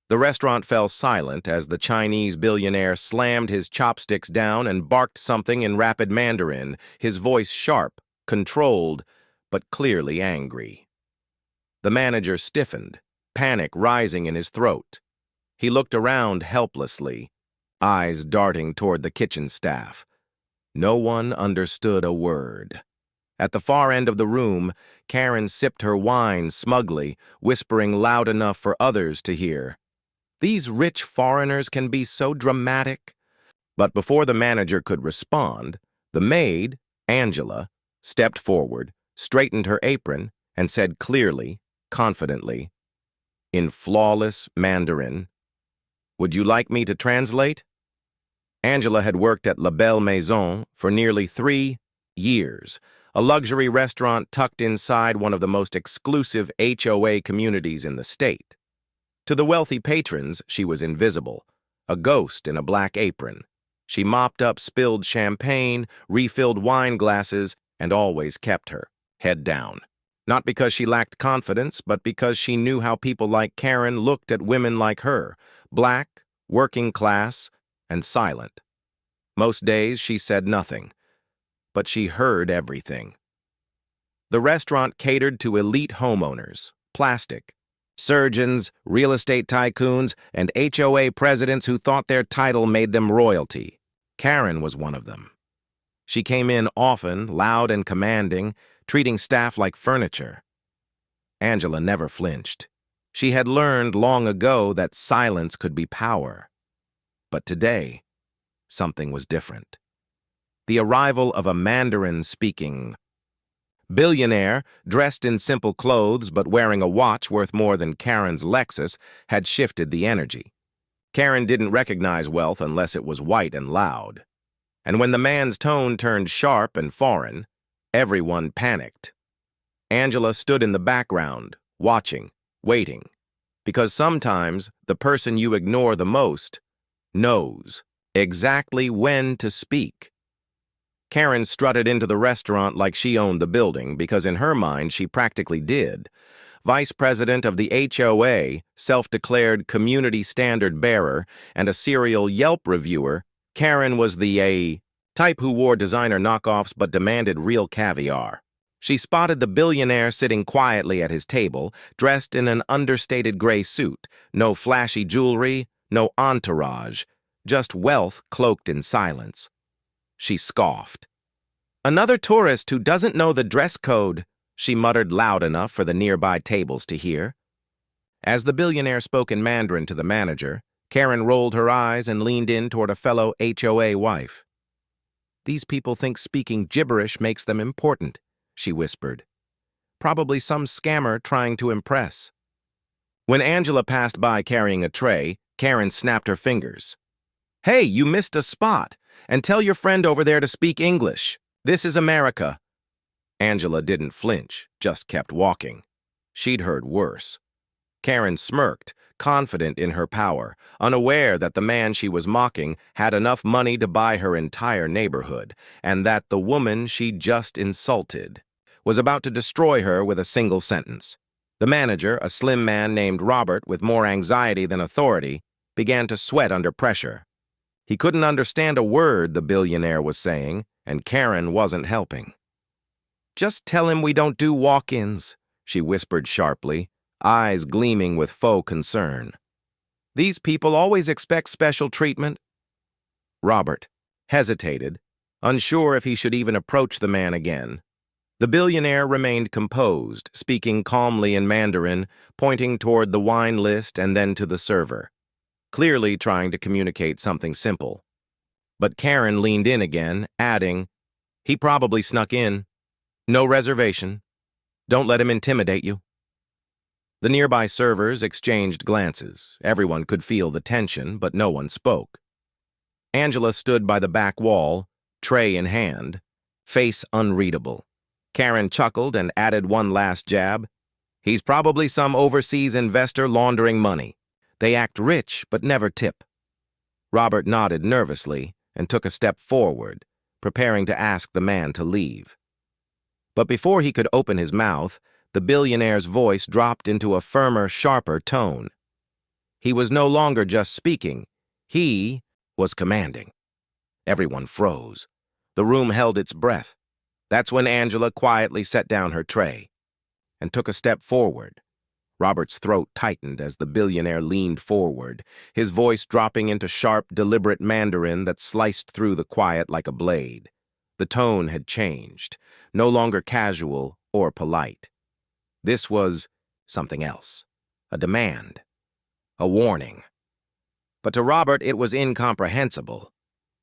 The restaurant fell silent as the Chinese billionaire slammed his chopsticks down and barked something in rapid Mandarin, his voice sharp, controlled, but clearly angry. The manager stiffened, panic rising in his throat. He looked around helplessly, eyes darting toward the kitchen staff. No one understood a word. At the far end of the room, Karen sipped her wine smugly, whispering loud enough for others to hear. These rich foreigners can be so dramatic. But before the manager could respond, the maid, Angela, stepped forward, straightened her apron, and said clearly, confidently, in flawless Mandarin, "Would you like me to translate?" Angela had worked at La Belle Maison for nearly 3 years, a luxury restaurant tucked inside one of the most exclusive HOA communities in the state. To the wealthy patrons, she was invisible, a ghost in a black apron. She mopped up spilled champagne, refilled wine glasses, and always kept her head down. Not because she lacked confidence, but because she knew how people like Karen looked at women like her, black, working class, and silent. Most days she said nothing, but she heard everything. The restaurant catered to elite homeowners, plastic, surgeons, real estate tycoons, and HOA presidents who thought their title made them royalty. Karen was one of them. She came in often, loud and commanding, treating staff like furniture. Angela never flinched. She had learned long ago that silence could be power. But today, something was different. The arrival of a Mandarin-speaking billionaire, dressed in simple clothes but wearing a watch worth more than Karen's Lexus, had shifted the energy. Karen didn't recognize wealth unless it was white and loud. And when the man's tone turned sharp and foreign, everyone panicked. Angela stood in the background, watching, waiting, because sometimes the person you ignore the most knows exactly when to speak. Karen strutted into the restaurant like she owned the building because in her mind she practically did. Vice president of the HOA, self-declared community standard bearer, and a serial Yelp reviewer, Karen was the type who wore designer knockoffs but demanded real caviar. She spotted the billionaire sitting quietly at his table, dressed in an understated gray suit, no flashy jewelry, no entourage, just wealth cloaked in silence. She scoffed. "Another tourist who doesn't know the dress code," she muttered loud enough for the nearby tables to hear. As the billionaire spoke in Mandarin to the manager, Karen rolled her eyes and leaned in toward a fellow HOA wife. "These people think speaking gibberish makes them important," she whispered. "Probably some scammer trying to impress." When Angela passed by carrying a tray, Karen snapped her fingers. "Hey, you missed a spot, and tell your friend over there to speak English. This is America." Angela didn't flinch, just kept walking. She'd heard worse. Karen smirked, confident in her power, unaware that the man she was mocking had enough money to buy her entire neighborhood, and that the woman she'd just insulted was about to destroy her with a single sentence. The manager, a slim man named Robert with more anxiety than authority, began to sweat under pressure. He couldn't understand a word the billionaire was saying, and Karen wasn't helping. "Just tell him we don't do walk-ins," she whispered sharply, eyes gleaming with faux concern. "These people always expect special treatment." Robert hesitated, unsure if he should even approach the man again. The billionaire remained composed, speaking calmly in Mandarin, pointing toward the wine list and then to the server, clearly trying to communicate something simple. But Karen leaned in again, adding, "He probably snuck in. No reservation. Don't let him intimidate you." The nearby servers exchanged glances. Everyone could feel the tension, but no one spoke. Angela stood by the back wall, tray in hand, face unreadable. Karen chuckled and added one last jab. "He's probably some overseas investor laundering money. They act rich, but never tip." Robert nodded nervously and took a step forward, preparing to ask the man to leave. But before he could open his mouth, the billionaire's voice dropped into a firmer, sharper tone. He was no longer just speaking. He was commanding. Everyone froze. The room held its breath. That's when Angela quietly set down her tray and took a step forward. Robert's throat tightened as the billionaire leaned forward, his voice dropping into sharp, deliberate Mandarin that sliced through the quiet like a blade. The tone had changed, no longer casual or polite. This was something else, a demand, a warning. But to Robert it was incomprehensible.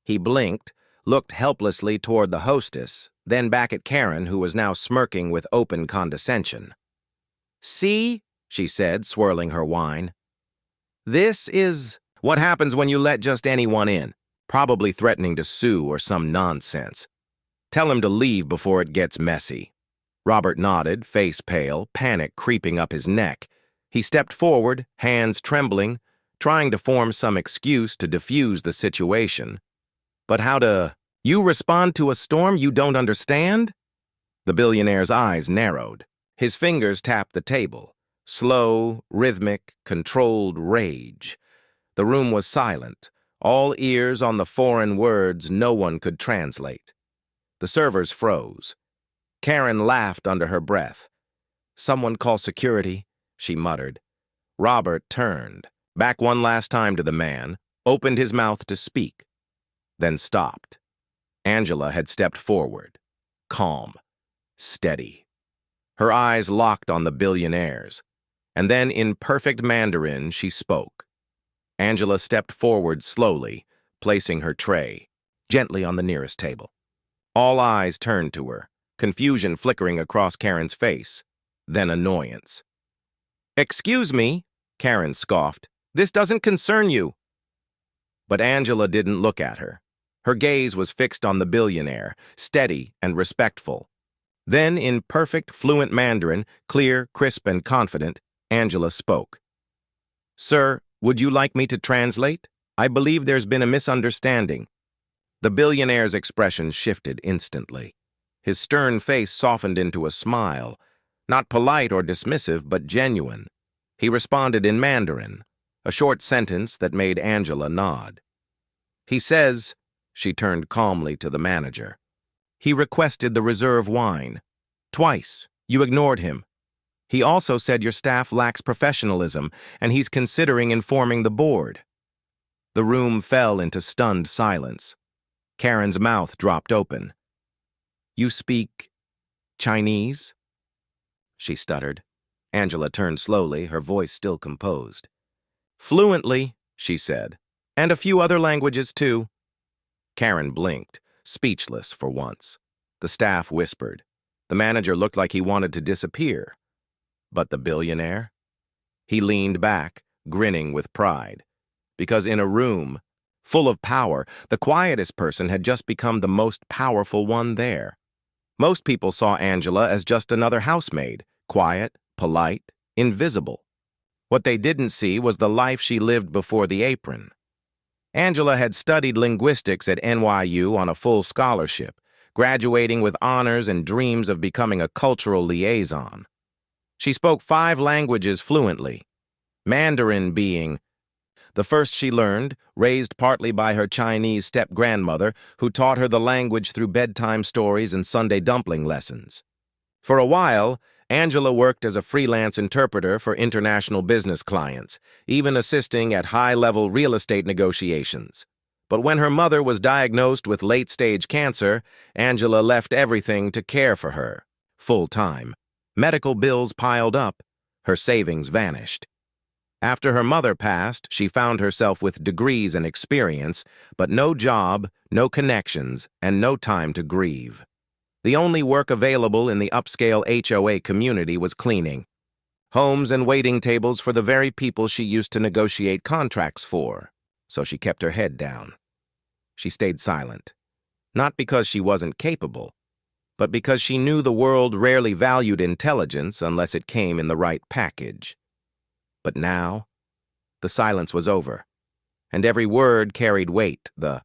He blinked, looked helplessly toward the hostess, then back at Karen, who was now smirking with open condescension. "See?" she said, swirling her wine. "This is what happens when you let just anyone in, probably threatening to sue or some nonsense. Tell him to leave before it gets messy." Robert nodded, face pale, panic creeping up his neck. He stepped forward, hands trembling, trying to form some excuse to diffuse the situation. But how to... "You respond to a storm you don't understand?" The billionaire's eyes narrowed. His fingers tapped the table. Slow, rhythmic, controlled rage. The room was silent, all ears on the foreign words no one could translate. The servers froze. Karen laughed under her breath. "Someone call security," she muttered. Robert turned, back one last time to the man, opened his mouth to speak, then stopped. Angela had stepped forward, calm, steady. Her eyes locked on the billionaire's, and then in perfect Mandarin she spoke. Angela stepped forward slowly, placing her tray gently on the nearest table. All eyes turned to her, confusion flickering across Karen's face, then annoyance. "Excuse me," Karen scoffed. "This doesn't concern you." But Angela didn't look at her. Her gaze was fixed on the billionaire, steady and respectful. Then, in perfect, fluent Mandarin, clear, crisp, and confident, Angela spoke. "Sir, would you like me to translate? I believe there's been a misunderstanding." The billionaire's expression shifted instantly. His stern face softened into a smile, not polite or dismissive, but genuine. He responded in Mandarin, a short sentence that made Angela nod. "He says," she turned calmly to the manager, "he requested the reserve wine. Twice, you ignored him. He also said your staff lacks professionalism, and he's considering informing the board." The room fell into stunned silence. Karen's mouth dropped open. "You speak Chinese?" she stuttered. Angela turned slowly, her voice still composed. "Fluently," she said, "and a few other languages, too." Karen blinked, speechless for once. The staff whispered. The manager looked like he wanted to disappear. But the billionaire? He leaned back, grinning with pride. Because in a room full of power, the quietest person had just become the most powerful one there. Most people saw Angela as just another housemaid, quiet, polite, invisible. What they didn't see was the life she lived before the apron. Angela had studied linguistics at NYU on a full scholarship, graduating with honors and dreams of becoming a cultural liaison. She spoke 5 languages fluently, Mandarin being the first she learned, raised partly by her Chinese step-grandmother, who taught her the language through bedtime stories and Sunday dumpling lessons. For a while, Angela worked as a freelance interpreter for international business clients, even assisting at high-level real estate negotiations. But when her mother was diagnosed with late-stage cancer, Angela left everything to care for her, full-time. Medical bills piled up. Her savings vanished. After her mother passed, she found herself with degrees and experience, but no job, no connections, and no time to grieve. The only work available in the upscale HOA community was cleaning. Homes and waiting tables for the very people she used to negotiate contracts for. So she kept her head down. She stayed silent. Not because she wasn't capable, but because she knew the world rarely valued intelligence unless it came in the right package. But now, the silence was over, and every word carried weight. The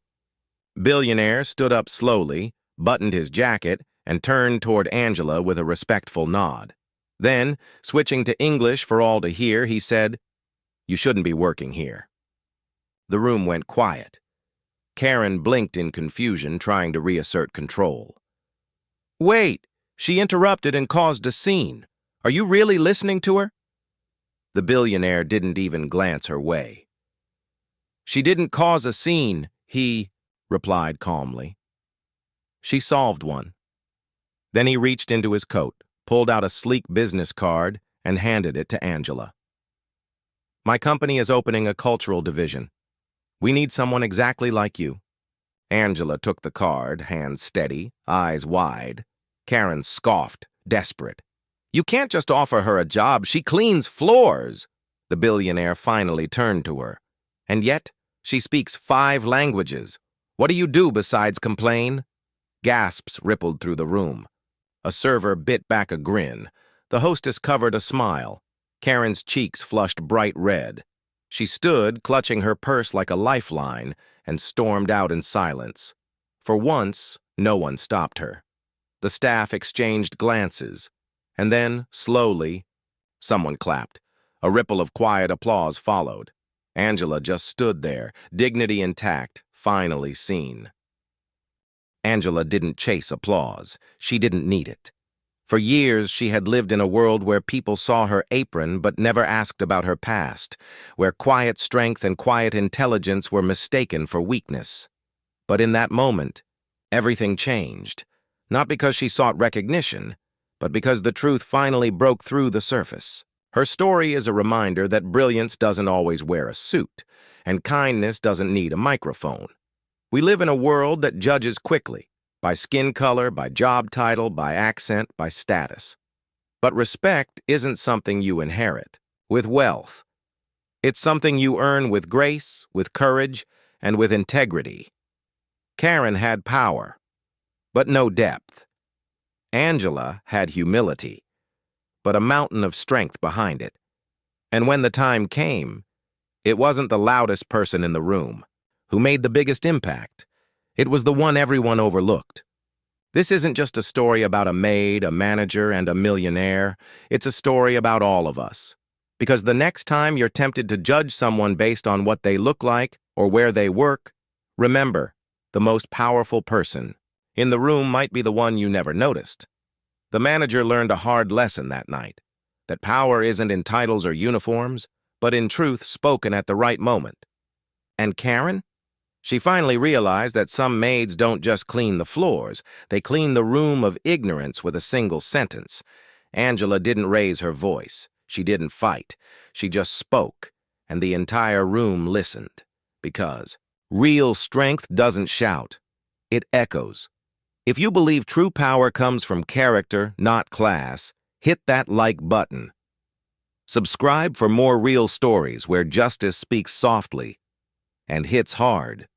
billionaire stood up slowly, buttoned his jacket, and turned toward Angela with a respectful nod. Then, switching to English for all to hear, he said, You shouldn't be working here." The room went quiet. Karen blinked in confusion, trying to reassert control. "Wait! She interrupted and caused a scene. Are you really listening to her?" The billionaire didn't even glance her way. "She didn't cause a scene," he replied calmly. "She solved one." Then he reached into his coat, pulled out a sleek business card, and handed it to Angela. "My company is opening a cultural division. We need someone exactly like you." Angela took the card, hands steady, eyes wide. Karen scoffed, desperate. "You can't just offer her a job. She cleans floors." The billionaire finally turned to her. "And yet, she speaks 5 languages. What do you do besides complain?" Gasps rippled through the room. A server bit back a grin. The hostess covered a smile. Karen's cheeks flushed bright red. She stood, clutching her purse like a lifeline, and stormed out in silence. For once, no one stopped her. The staff exchanged glances, and then, slowly, someone clapped. A ripple of quiet applause followed. Angela just stood there, dignity intact, finally seen. Angela didn't chase applause. She didn't need it. For years, she had lived in a world where people saw her apron but never asked about her past, where quiet strength and quiet intelligence were mistaken for weakness. But in that moment, everything changed, not because she sought recognition, but because the truth finally broke through the surface. Her story is a reminder that brilliance doesn't always wear a suit, and kindness doesn't need a microphone. We live in a world that judges quickly, by skin color, by job title, by accent, by status. But respect isn't something you inherit with wealth. It's something you earn with grace, with courage, and with integrity. Karen had power, but no depth. Angela had humility, but a mountain of strength behind it. And when the time came, it wasn't the loudest person in the room who made the biggest impact. It was the one everyone overlooked. This isn't just a story about a maid, a manager, and a millionaire. It's a story about all of us. Because the next time you're tempted to judge someone based on what they look like or where they work, remember, the most powerful person in the room might be the one you never noticed. The manager learned a hard lesson that night, that power isn't in titles or uniforms, but in truth spoken at the right moment. And Karen? She finally realized that some maids don't just clean the floors, they clean the room of ignorance with a single sentence. Angela didn't raise her voice. She didn't fight. She just spoke, and the entire room listened. Because real strength doesn't shout. It echoes. If you believe true power comes from character, not class, hit that like button. Subscribe for more real stories where justice speaks softly and hits hard.